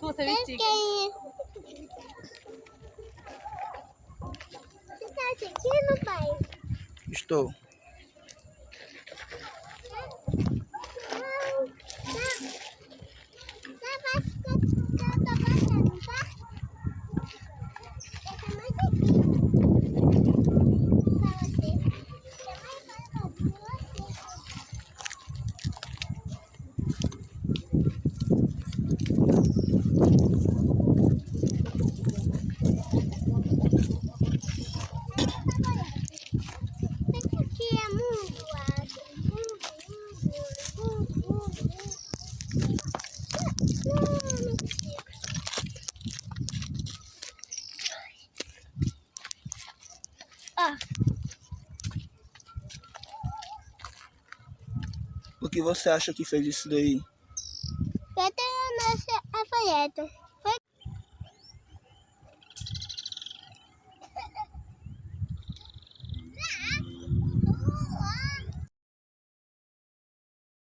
Você me estica. Você tá assistindo, pai? Estou. O que você acha que fez isso daí? Eu tenho a nossa alfabeto.